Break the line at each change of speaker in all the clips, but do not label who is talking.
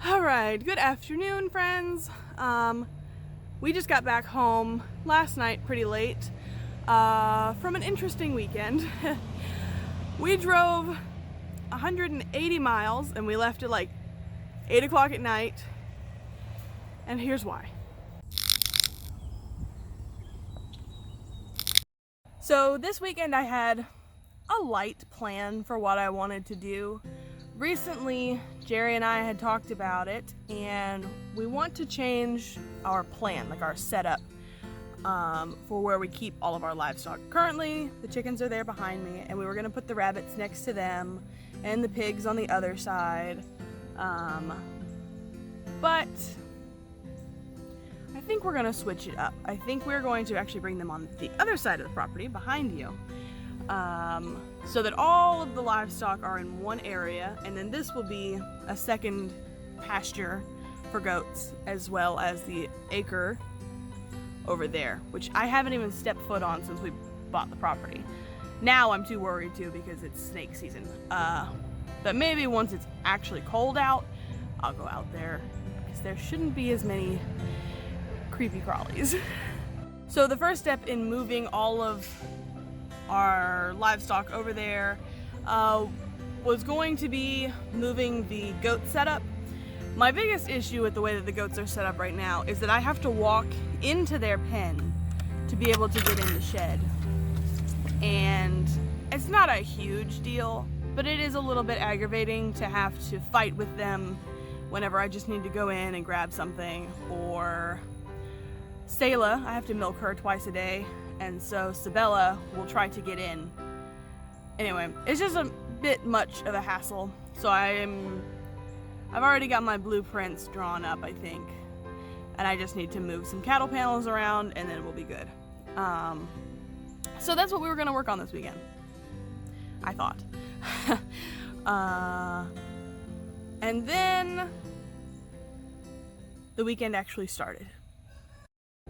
Alright, good afternoon, friends. We just got back home last night pretty late from an interesting weekend. We drove 180 miles and we left at like 8 o'clock at night, and here's why. So this weekend I had a light plan for what I wanted to do. Recently, Jerry and I had talked about it, and we want to change our plan, like our setup, for where we keep all of our livestock. Currently, the chickens are there behind me, and we were going to put the rabbits next to them, and the pigs on the other side. But I think we're going to switch it up. I think we're going to actually bring them on the other side of the property, behind you. So that all of the livestock are in one area, and then this will be a second pasture for goats, as well as the acre over there, which I haven't even stepped foot on since we bought the property. Now I'm too worried too because it's snake season. But maybe once it's actually cold out, I'll go out there, because there shouldn't be as many creepy crawlies. So the first step in moving all of our livestock over there was going to be moving the goat setup. My biggest issue with the way that the goats are set up right now is that I have to walk into their pen to be able to get in the shed. And it's not a huge deal, but it is a little bit aggravating to have to fight with them whenever I just need to go in and grab something. Or Sayla, I have to milk her twice a day, and so Sabella will try to get in. Anyway, it's just a bit much of a hassle. So I've already got my blueprints drawn up, I think. And I just need to move some cattle panels around and then we'll be good. So that's what we were gonna work on this weekend, I thought. And then the weekend actually started.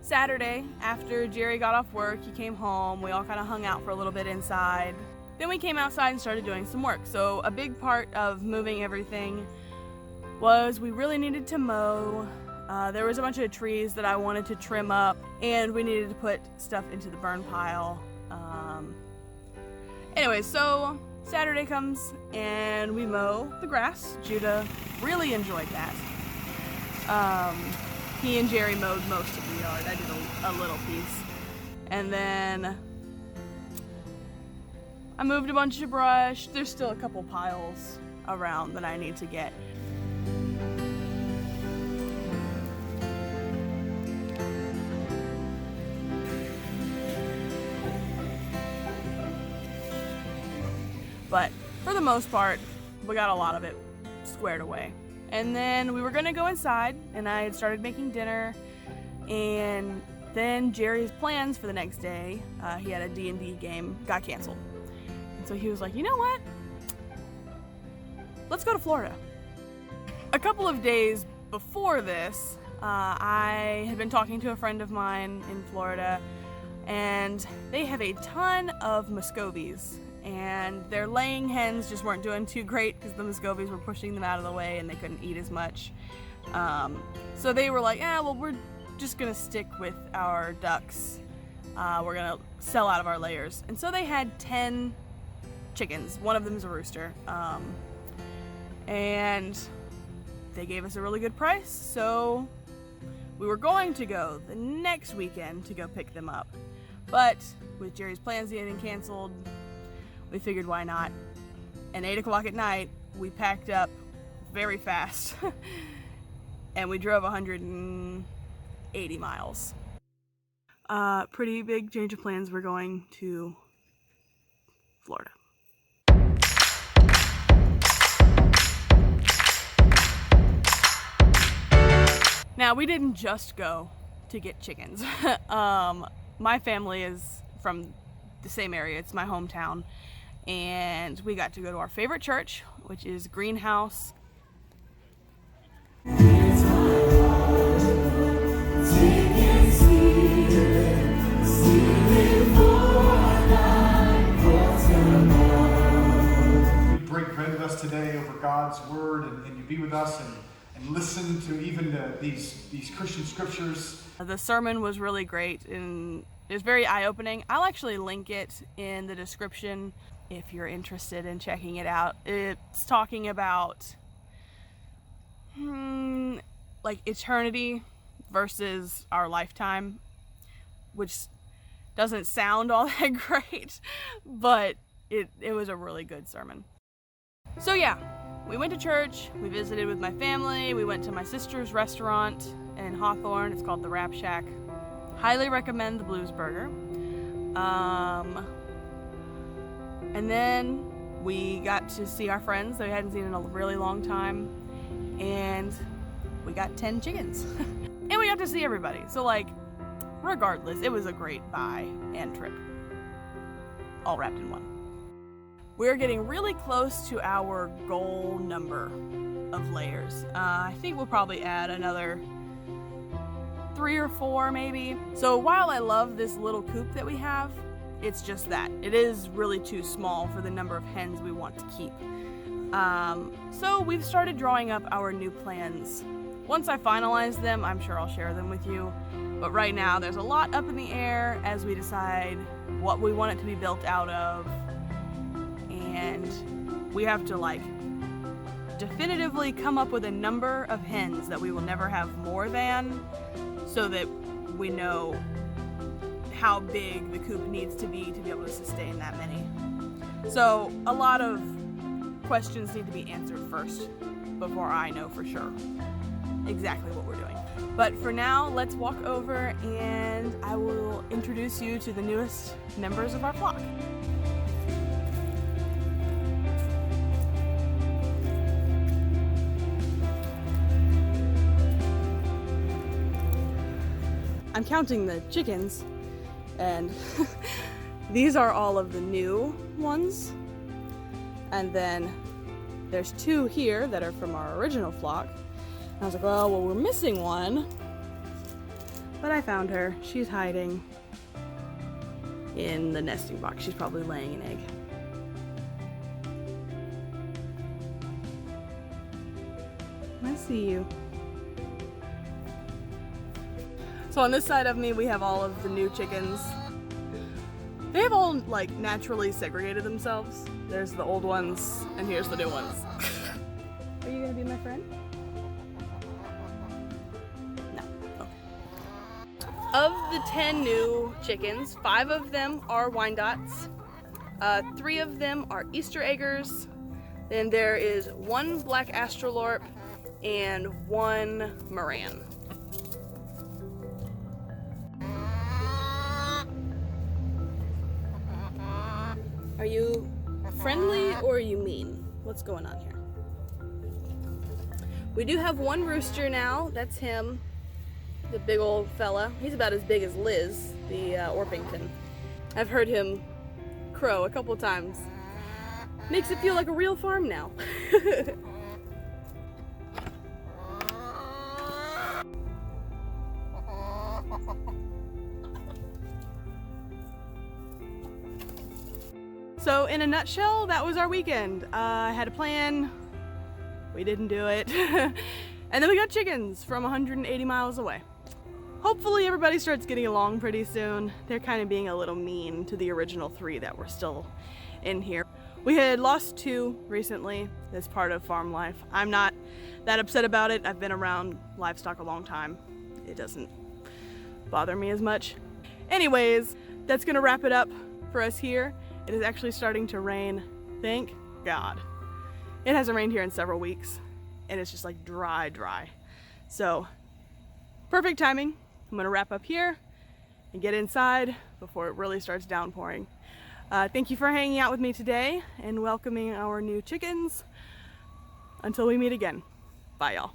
Saturday, after Jerry got off work, he came home, we all kind of hung out for a little bit inside. Then we came outside and started doing some work. So a big part of moving everything was we really needed to mow. There was a bunch of trees that I wanted to trim up, and we needed to put stuff into the burn pile. Anyway, so Saturday comes and we mow the grass. Judah really enjoyed that. He and Jerry mowed most of the yard. I did a little piece. And then I moved a bunch of brush. There's still a couple piles around that I need to get. But for the most part, we got a lot of it squared away. And then we were gonna go inside, and I had started making dinner, and then Jerry's plans for the next day, he had a D&D game, got canceled. And so he was like, you know what? Let's go to Florida. A couple of days before this, I had been talking to a friend of mine in Florida, and they have a ton of Muscovies. And their laying hens just weren't doing too great because the Muscovies were pushing them out of the way and they couldn't eat as much. So they were like, well, we're just gonna stick with our ducks. We're gonna sell out of our layers. And so they had 10 chickens. One of them is a rooster. And they gave us a really good price. So we were going to go the next weekend to go pick them up. But with Jerry's plans getting canceled, we figured why not. And 8 o'clock at night, we packed up very fast and we drove 180 miles. Pretty big change of plans. We're going to Florida. Now, we didn't just go to get chickens. My family is from the same area. It's my hometown. And we got to go to our favorite church, which is Greenhouse.
Break bread with us today over God's word, and you be with us, and listen to even these Christian scriptures.
The sermon was really great and it was very eye-opening. I'll actually link it in the description if you're interested in checking it out. It's talking about like eternity versus our lifetime, which doesn't sound all that great, but it was a really good sermon. So yeah, we went to church, we visited with my family, we went to my sister's restaurant in Hawthorne. It's called the Wrap Shack. Highly recommend the Blues Burger. And then we got to see our friends that we hadn't seen in a really long time, and we got 10 chickens. And we got to see everybody. So like, regardless, it was a great buy and trip, all wrapped in one. We're getting really close to our goal number of layers. I think we'll probably add another 3 or 4 maybe. So while I love this little coop that we have, it's just that. It is really too small for the number of hens we want to keep. So we've started drawing up our new plans. Once I finalize them, I'm sure I'll share them with you. But right now there's a lot up in the air as we decide what we want it to be built out of. And we have to like definitively come up with a number of hens that we will never have more than, so that we know how big the coop needs to be able to sustain that many. So a lot of questions need to be answered first before I know for sure exactly what we're doing. But for now, let's walk over and I will introduce you to the newest members of our flock. I'm counting the chickens, and these are all of the new ones. And then there's 2 here that are from our original flock. And I was like, well, we're missing one. But I found her. She's hiding in the nesting box. She's probably laying an egg. I see you. So on this side of me, we have all of the new chickens. They have all like naturally segregated themselves. There's the old ones, and here's the new ones. Are you gonna be my friend? No. Okay. Of the 10 new chickens, 5 of them are Wyandottes. 3 of them are Easter eggers. Then there is 1 black astrolorp and 1 Moran. Are you friendly or are you mean? What's going on here? We do have 1 rooster now. That's him, the big old fella. He's about as big as Liz, the Orpington. I've heard him crow a couple times. Makes it feel like a real farm now. So in a nutshell, that was our weekend. I had a plan, we didn't do it, and then we got chickens from 180 miles away. Hopefully everybody starts getting along pretty soon. They're kind of being a little mean to the original 3 that were still in here. We had lost 2 recently as part of farm life. I'm not that upset about it. I've been around livestock a long time. It doesn't bother me as much. Anyways, that's gonna wrap it up for us here. It is actually starting to rain, thank God. It hasn't rained here in several weeks, and it's just like dry. So, perfect timing. I'm gonna wrap up here and get inside before it really starts downpouring. Thank you for hanging out with me today and welcoming our new chickens. Until we meet again, bye y'all.